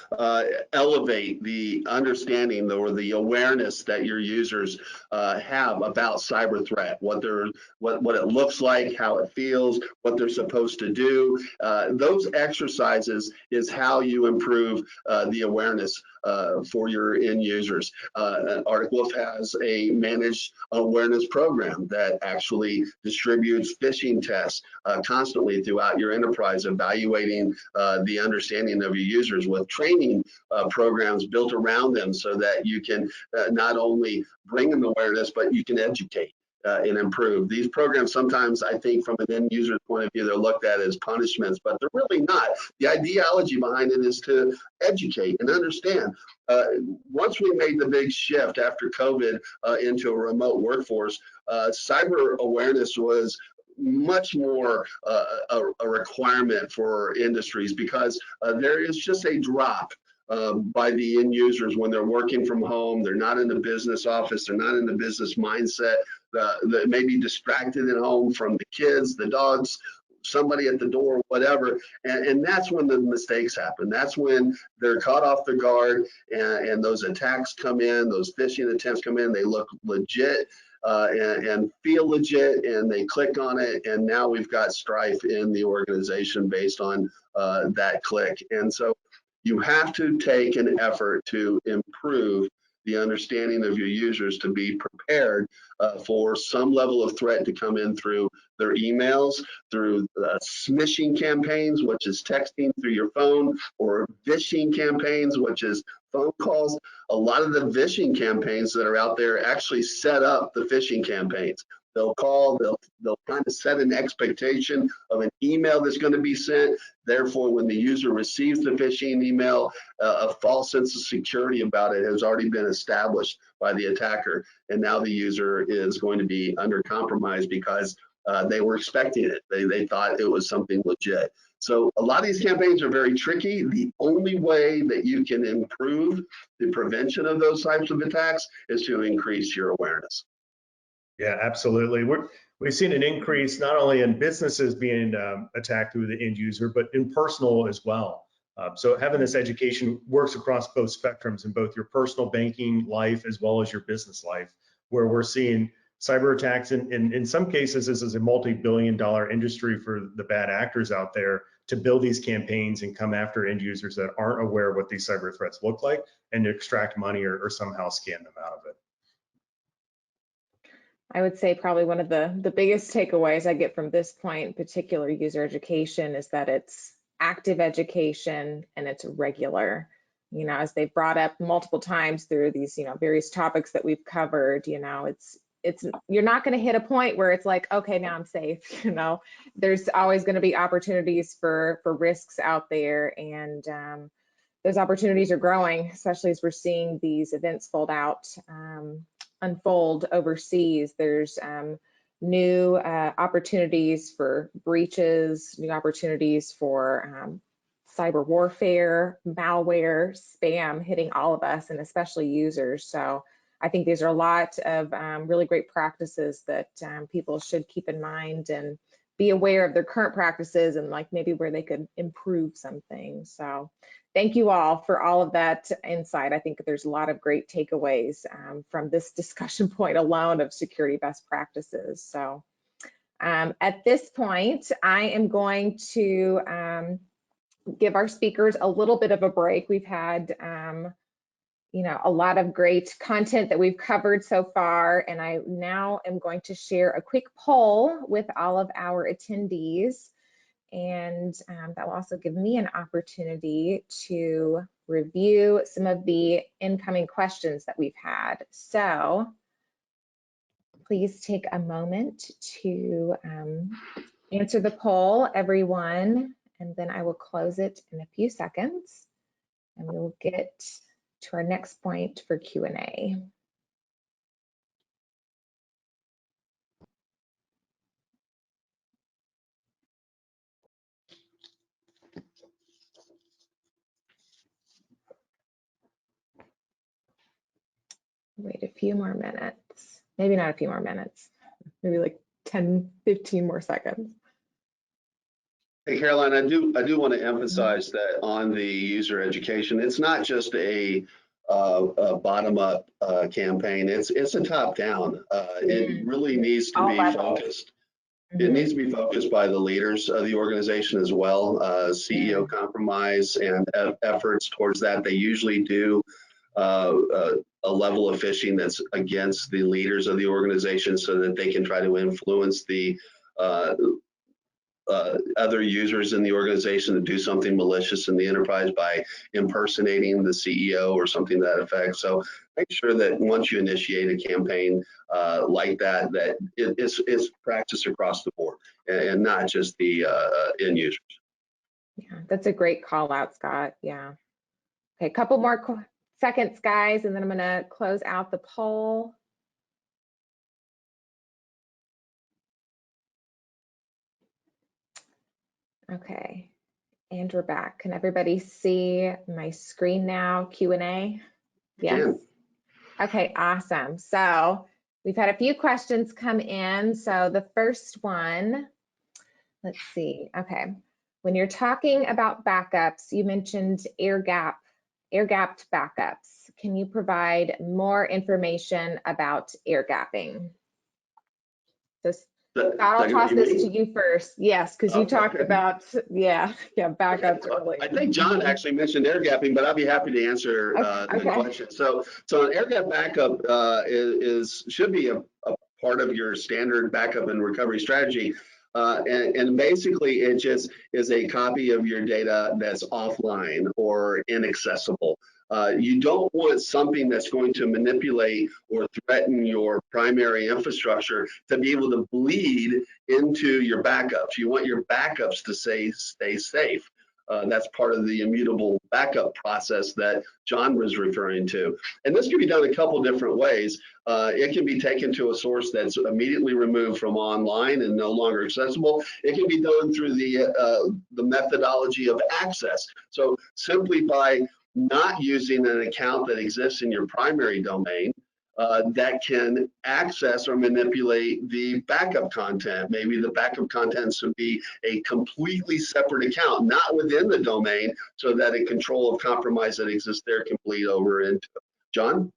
elevate the understanding or the awareness that your users have about cyber threat, what it looks like, how it feels, what they're supposed to do. Those exercises is how you improve the awareness for your end users. Artic Wolf has a managed awareness program that actually distributes phishing tests constantly throughout your enterprise, evaluating the understanding of your users with training programs built around them so that you can not only bring them awareness, but you can educate and improve. These programs sometimes, I think, from an end user's point of view, they're looked at as punishments, but they're really not. The ideology behind it is to educate and understand. Once we made the big shift after COVID into a remote workforce, cyber awareness was much more a requirement for industries because there is just a drop by the end users when they're working from home. They're not in the business office. They're not in the business mindset. They may be distracted at home from the kids, the dogs, somebody at the door, whatever. And that's when the mistakes happen. That's when they're caught off their guard and those attacks come in, those phishing attempts come in, they look legit. And feel legit, and they click on it, and now we've got strife in the organization based on that click. And so you have to take an effort to improve the understanding of your users to be prepared for some level of threat to come in through their emails, through smishing campaigns, which is texting through your phone, or vishing campaigns, which is phone calls. A lot of the vishing campaigns that are out there actually set up the phishing campaigns. They'll call, they'll kind of set an expectation of an email that's going to be sent. Therefore, when the user receives the phishing email, a false sense of security about it has already been established by the attacker. And now the user is going to be under compromise because they were expecting it. They thought it was something legit. So a lot of these campaigns are very tricky. The only way that you can improve the prevention of those types of attacks is to increase your awareness. Yeah, absolutely. We've seen an increase not only in businesses being attacked through the end user, but in personal as well. So having this education works across both spectrums in both your personal banking life as well as your business life, where we're seeing cyber attacks. And in some cases, this is a multi-billion-dollar industry for the bad actors out there to build these campaigns and come after end users that aren't aware of what these cyber threats look like and to extract money or somehow scam them out of it. I would say probably one of the biggest takeaways I get from this point, particular user education, is that it's active education and it's regular. You know, as they've brought up multiple times through these, various topics that we've covered, it's you're not going to hit a point where it's like, okay, now I'm safe. There's always going to be opportunities for risks out there, and those opportunities are growing, especially as we're seeing these events unfold overseas. There's new opportunities for breaches, new opportunities for cyber warfare, malware, spam hitting all of us, and especially users. So I think these are a lot of really great practices that people should keep in mind and be aware of their current practices and like maybe where they could improve some things. So thank you all for all of that insight. I think there's a lot of great takeaways from this discussion point alone of security best practices. So at this point, I am going to give our speakers a little bit of a break. We've had a lot of great content that we've covered so far, and I now am going to share a quick poll with all of our attendees, and that will also give me an opportunity to review some of the incoming questions that we've had. So please take a moment to answer the poll, everyone, and then I will close it in a few seconds, and we will get to our next point for Q&A. Wait a few more minutes. Maybe not a few more minutes, maybe like 10, 15 more seconds. Hey, Caroline, I do want to emphasize that on the user education, it's not just a bottom-up campaign. It's a top-down. It really needs to be focused. It needs to be focused by the leaders of the organization as well. CEO compromise and efforts towards that. They usually do a level of phishing that's against the leaders of the organization so that they can try to influence the other users in the organization to do something malicious in the enterprise by impersonating the CEO or something to that effect. So make sure that once you initiate a campaign like that, that it's practiced across the board and not just the end users. Yeah, that's a great call out, Scott. Yeah. Okay, a couple more seconds, guys, and then I'm going to close out the poll. Okay, and we're back. Can everybody see my screen now? Q&A? Yes. Okay, awesome. So we've had a few questions come in. So the first one, let's see. Okay, when you're talking about backups, you mentioned AirGap backups. Can you provide more information about air gapping? Scott, I'll toss this to you first. Yes, because you talked about, backups earlier. I think John actually mentioned air gapping, but I'll be happy to answer the question. So an air gap backup should be a part of your standard backup and recovery strategy. And basically, it just is a copy of your data that's offline or inaccessible. You don't want something that's going to manipulate or threaten your primary infrastructure to be able to bleed into your backups. You want your backups to stay safe. That's part of the immutable backup process that John was referring to. And this can be done a couple different ways. It can be taken to a source that's immediately removed from online and no longer accessible. It can be done through the methodology of access. So simply by not using an account that exists in your primary domain that can access or manipulate the backup content. Maybe the backup content should be a completely separate account, not within the domain, so that a control of compromise that exists there can bleed over into it. John?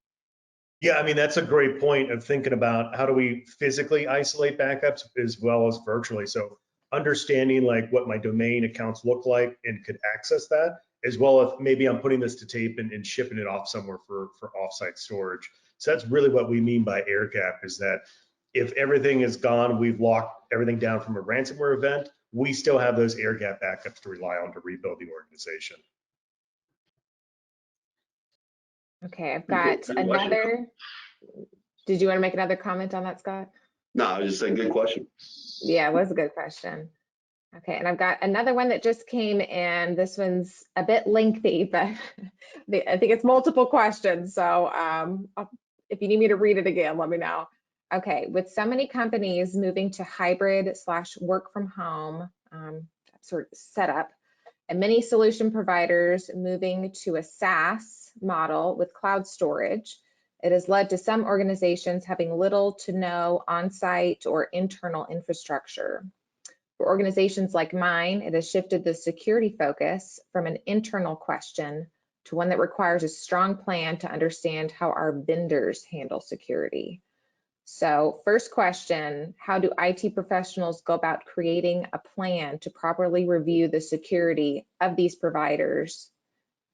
Yeah, I mean, that's a great point of thinking about how do we physically isolate backups as well as virtually. So understanding like what my domain accounts look like and could access that, as well as maybe I'm putting this to tape and shipping it off somewhere for offsite storage. So that's really what we mean by air gap, is that if everything is gone, we've locked everything down from a ransomware event, we still have those air gap backups to rely on to rebuild the organization. Okay, I've got another. Did you want to make another comment on that, Scott? No, I was just saying good question. Yeah, it was a good question. Okay, and I've got another one that just came in. This one's a bit lengthy, but I think it's multiple questions. So if you need me to read it again, let me know. Okay, with so many companies moving to hybrid / work from home sort of setup, and many solution providers moving to a SaaS model with cloud storage, it has led to some organizations having little to no on-site or internal infrastructure. For organizations like mine, it has shifted the security focus from an internal question to one that requires a strong plan to understand how our vendors handle security. So first question, how do IT professionals go about creating a plan to properly review the security of these providers?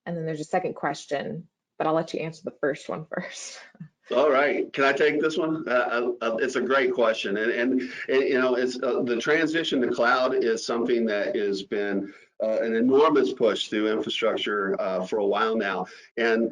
And then there's a second question, but I'll let you answer the first one first. All right, can I take this one? It's a great question, and you know, it's the transition to cloud is something that has been an enormous push through infrastructure for a while now, and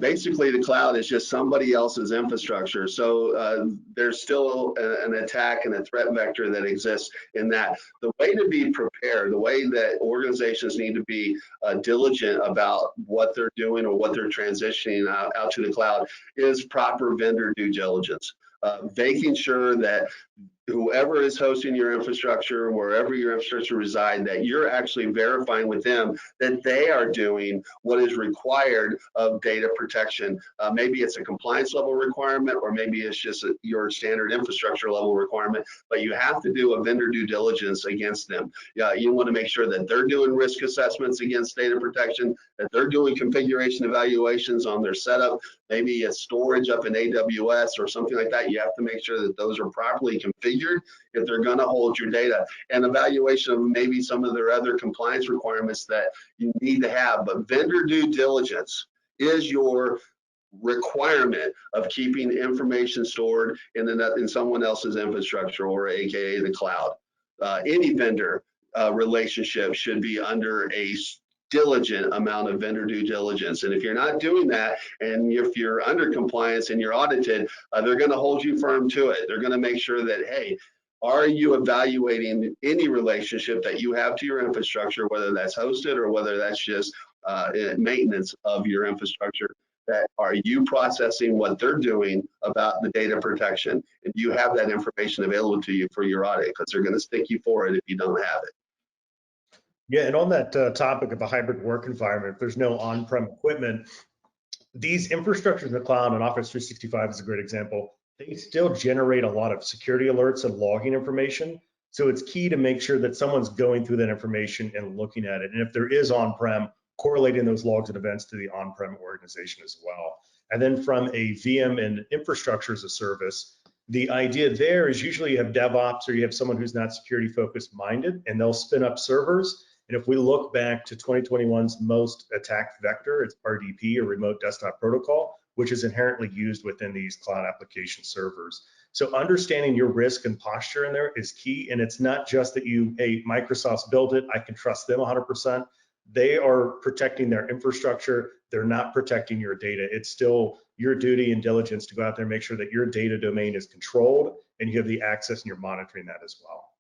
basically the cloud is just somebody else's infrastructure. So there's still an attack and a threat vector that exists in that. The way to be prepared, the way that organizations need to be diligent about what they're doing or what they're transitioning out to the cloud is proper vendor due diligence. Making sure that whoever is hosting your infrastructure, wherever your infrastructure reside, that you're actually verifying with them that they are doing what is required of data protection. Maybe it's a compliance level requirement, or maybe it's just your standard infrastructure level requirement, but you have to do a vendor due diligence against them. You want to make sure that they're doing risk assessments against data protection, that they're doing configuration evaluations on their setup. Maybe it's storage up in AWS or something like that. You have to make sure that those are properly configured if they're going to hold your data, and evaluation of maybe some of their other compliance requirements that you need to have. But vendor due diligence is your requirement of keeping information stored in someone else's infrastructure, or AKA the cloud. Any vendor relationship should be under a diligent amount of vendor due diligence. And if you're not doing that, and if you're under compliance and you're audited, they're going to hold you firm to it. They're going to make sure that, hey, are you evaluating any relationship that you have to your infrastructure, whether that's hosted or whether that's just maintenance of your infrastructure? That are you processing what they're doing about the data protection? And do you have that information available to you for your audit? Because they're going to stick you for it if you don't have it. Yeah, and on that topic of the hybrid work environment, if there's no on-prem equipment, these infrastructures in the cloud, and Office 365 is a great example, they still generate a lot of security alerts and logging information. So it's key to make sure that someone's going through that information and looking at it. And if there is on-prem, correlating those logs and events to the on-prem organization as well. And then from a VM and infrastructure as a service, the idea there is usually you have DevOps, or you have someone who's not security focused minded, and they'll spin up servers. And if we look back to 2021's most attacked vector, it's RDP, or Remote Desktop Protocol, which is inherently used within these cloud application servers. So understanding your risk and posture in there is key. And it's not just that hey, Microsoft's built it, I can trust them 100%. They are protecting their infrastructure. They're not protecting your data. It's still your duty and diligence to go out there and make sure that your data domain is controlled and you have the access and you're monitoring that as well.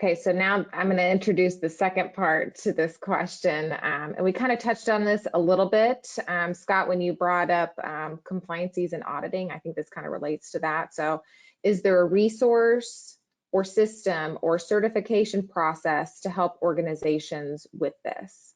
Okay, so now I'm going to introduce the second part to this question. And we kind of touched on this a little bit. Scott, when you brought up compliances and auditing, I think this kind of relates to that. So is there a resource or system or certification process to help organizations with this?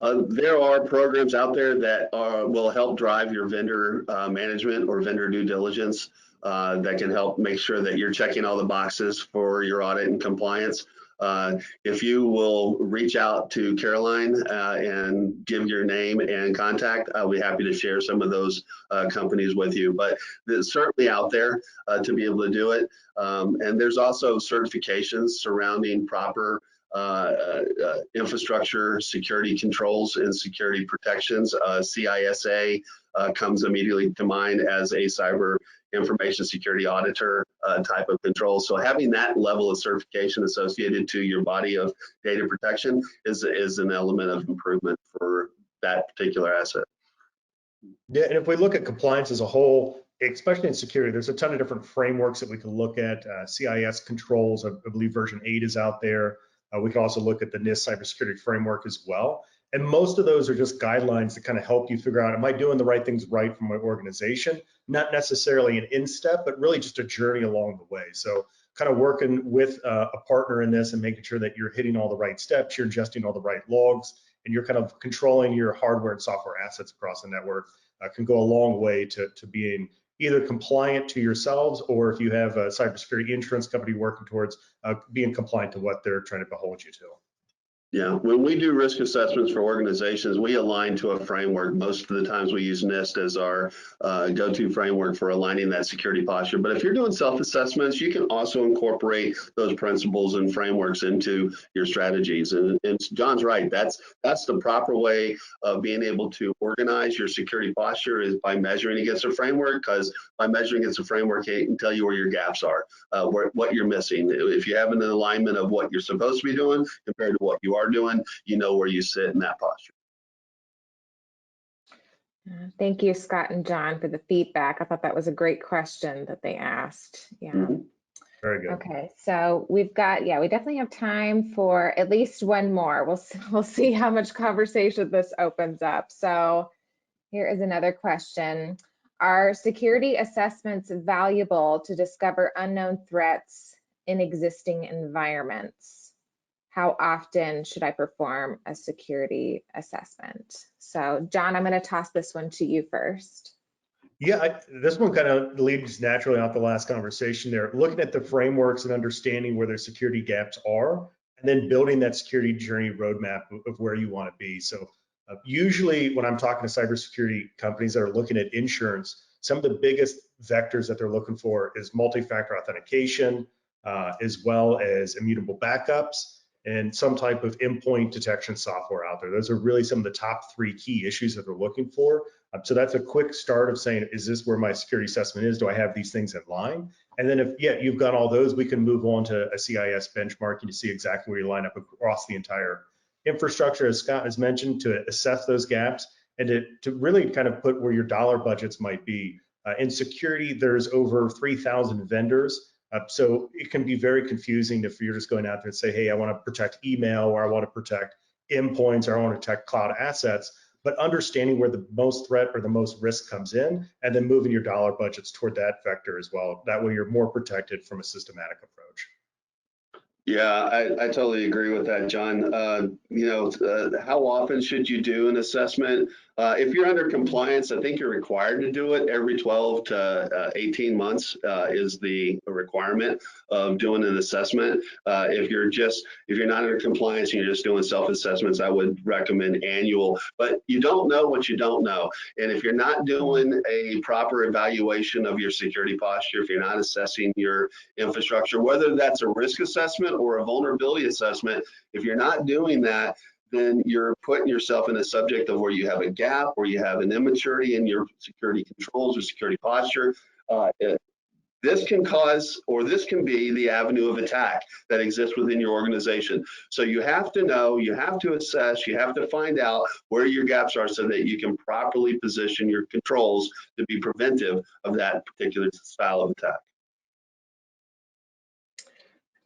There are programs out there that will help drive your vendor management or vendor due diligence that can help make sure that you're checking all the boxes for your audit and compliance. If you will reach out to Caroline and give your name and contact, I'll be happy to share some of those companies with you. But it's certainly out there to be able to do it. And there's also certifications surrounding proper infrastructure security controls and security protections. CISA comes immediately to mind as a cyber information security auditor type of control. So having that level of certification associated to your body of data protection is an element of improvement for that particular asset. Yeah, and if we look at compliance as a whole, especially in security, there's a ton of different frameworks that we can look at. CIS controls, I believe version 8 is out there. We can also look at the NIST cybersecurity framework as well. And most of those are just guidelines to kind of help you figure out, am I doing the right things right for my organization? Not necessarily an in-step, but really just a journey along the way. So kind of working with a partner in this and making sure that you're hitting all the right steps, you're ingesting all the right logs, and you're kind of controlling your hardware and software assets across the network can go a long way to being either compliant to yourselves, or if you have a cybersecurity insurance company working towards being compliant to what they're trying to behold you to. Yeah, when we do risk assessments for organizations, we align to a framework. Most of the times we use NIST as our go-to framework for aligning that security posture. But if you're doing self-assessments, you can also incorporate those principles and frameworks into your strategies. And John's right, that's the proper way of being able to organize your security posture, is by measuring against a framework, because by measuring against a framework, it can tell you where your gaps are, what you're missing. If you have an alignment of what you're supposed to be doing compared to what you are doing, you know where you sit in that posture. Thank you, Scott and John, for the feedback. I thought that was a great question that they asked. Yeah. Mm-hmm. Very good. Okay, so we've got, we definitely have time for at least one more. We'll see how much conversation this opens up. So here is another question. Are security assessments valuable to discover unknown threats in existing environments? How often should I perform a security assessment? So, John, I'm going to toss this one to you first. Yeah, this one kind of leads naturally off the last conversation there. Looking at the frameworks and understanding where their security gaps are, and then building that security journey roadmap of where you want to be. So usually when I'm talking to cybersecurity companies that are looking at insurance, some of the biggest vectors that they're looking for is multi-factor authentication, as well as immutable backups, and some type of endpoint detection software out there. Those are really some of the top 3 key issues that they're looking for. So that's a quick start of saying, is this where my security assessment is? Do I have these things in line? And then if, yeah, you've got all those, we can move on to a CIS benchmarking to see exactly where you line up across the entire infrastructure, as Scott has mentioned, to assess those gaps and to really kind of put where your dollar budgets might be. In security, there's over 3,000 vendors. So it can be very confusing if you're just going out there and say, hey, I want to protect email, or I want to protect endpoints, or I want to protect cloud assets. But understanding where the most threat or the most risk comes in, and then moving your dollar budgets toward that vector as well. That way you're more protected from a systematic approach. Yeah, I totally agree with that, John. How often should you do an assessment? If you're under compliance, I think you're required to do it every 12 to 18 months is the requirement of doing an assessment. If you're not under compliance and you're just doing self-assessments, I would recommend annual. But you don't know what you don't know. And if you're not doing a proper evaluation of your security posture, if you're not assessing your infrastructure, whether that's a risk assessment or a vulnerability assessment, if you're not doing that, then you're putting yourself in a subject of where you have a gap, where you have an immaturity in your security controls or security posture. This can cause, or this can be the avenue of attack that exists within your organization. So you have to know, you have to assess, you have to find out where your gaps are so that you can properly position your controls to be preventive of that particular style of attack.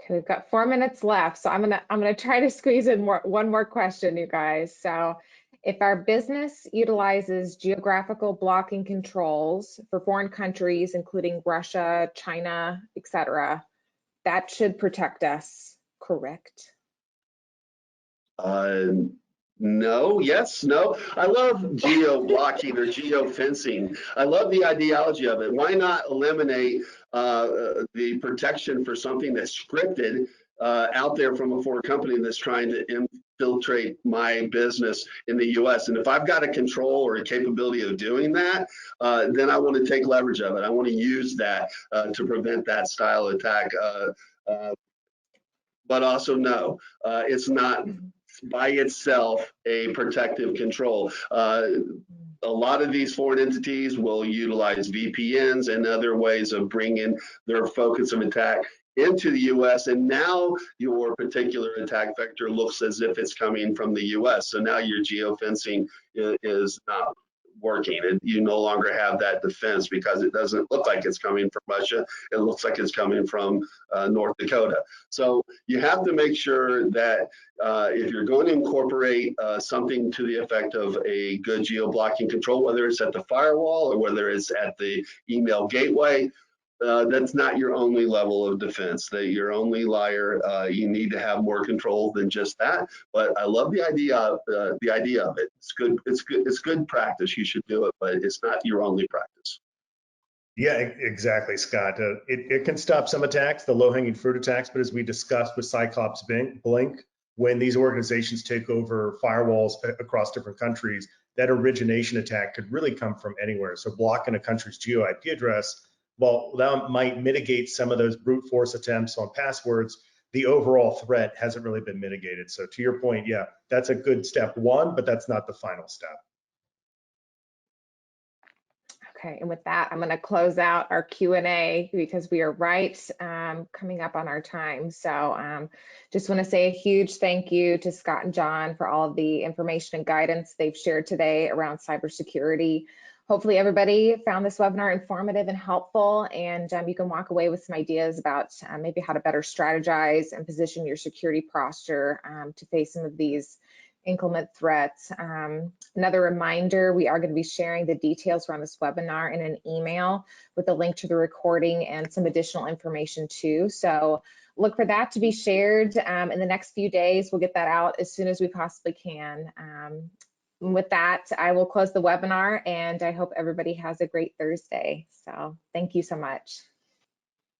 Okay, we've got 4 minutes left, so I'm gonna try to squeeze in one more question, you guys. So, if our business utilizes geographical blocking controls for foreign countries, including Russia, China, etc., that should protect us, correct? No, yes, no. I love geo-blocking or geo-fencing. I love the ideology of it. Why not eliminate the protection for something that's scripted out there from a foreign company that's trying to infiltrate my business in the US? And if I've got a control or a capability of doing that, then I want to take leverage of it. I want to use that to prevent that style of attack. But also, no, it's not by itself a protective control. A lot of these foreign entities will utilize VPNs and other ways of bringing their focus of attack into the US, and now your particular attack vector looks as if it's coming from the US. So now your geofencing is not working, and you no longer have that defense because it doesn't look like it's coming from Russia. It looks like it's coming from North Dakota. So you have to make sure that if you're going to incorporate something to the effect of a good geo-blocking control, whether it's at the firewall or whether it's at the email gateway, that's not your only level of defense. That your only liar. You need to have more control than just that. But I love the idea of it. It's good. It's good practice. You should do it, but it's not your only practice. Yeah, exactly, Scott. It can stop some attacks, the low-hanging fruit attacks, but as we discussed with Cyclops Blink, when these organizations take over firewalls across different countries, that origination attack could really come from anywhere. So blocking a country's geo IP address, well, that might mitigate some of those brute force attempts on passwords. The overall threat hasn't really been mitigated. So to your point, yeah, that's a good step one, but that's not the final step. Okay, and with that, I'm going to close out our Q&A because we are right coming up on our time. So just want to say a huge thank you to Scott and John for all of the information and guidance they've shared today around cybersecurity. Hopefully everybody found this webinar informative and helpful, and you can walk away with some ideas about maybe how to better strategize and position your security posture to face some of these inclement threats. Another reminder, we are going to be sharing the details around this webinar in an email with a link to the recording and some additional information too. So look for that to be shared in the next few days. We'll get that out as soon as we possibly can. With that, I will close the webinar, and I hope everybody has a great Thursday. So thank you so much.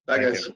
Bye, Thank guys. you.